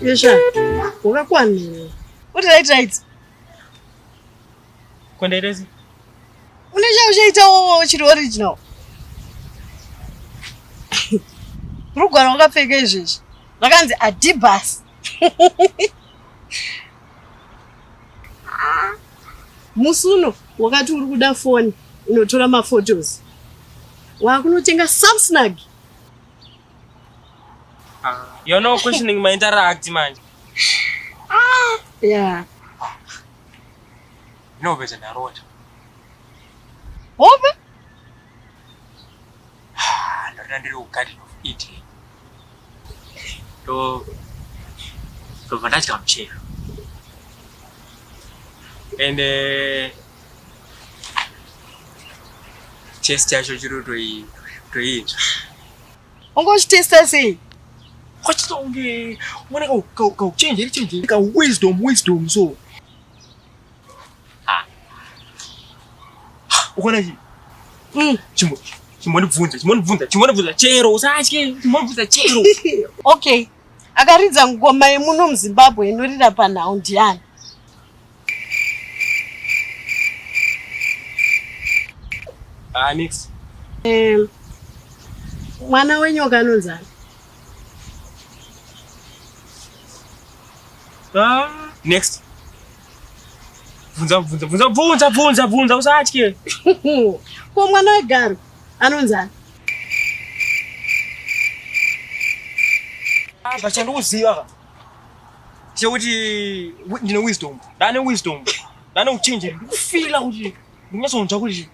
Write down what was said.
Yesha, wakakwanini? What did I write? Kundaichitima. Unechaita chiri original. Rugwaro wakapfeka izvezvi. Rakanzi Adibas. Musuno wakati uri kuda foni inotora maphotos. Wakunotenga Samsung. You're not questioning my interact, man. Yeah. No, there's a Ndarota. Open? Ndarota Garden of Italy. So fantastic muchero. And chest yacho chiro toinzwa. Ungochitesta sei? Kwachitonge mwana change ka wisdom so. Ukona chi? Chimbonibvunza chero usatye chimbonibvunza chero. Okay. Akaridza ngoma yemuno muZimbabwe inorira panhau ndiani? Next. Mwana wenyoka anonzani? Next. Vunza usatye. Ko mwana wegaro anonzani? Vachandikuziva sekuti ndine wisdom. Ndane wisdom. Ndane uchenjeri. Ndikufila kuti ndinyatsonzwa kuti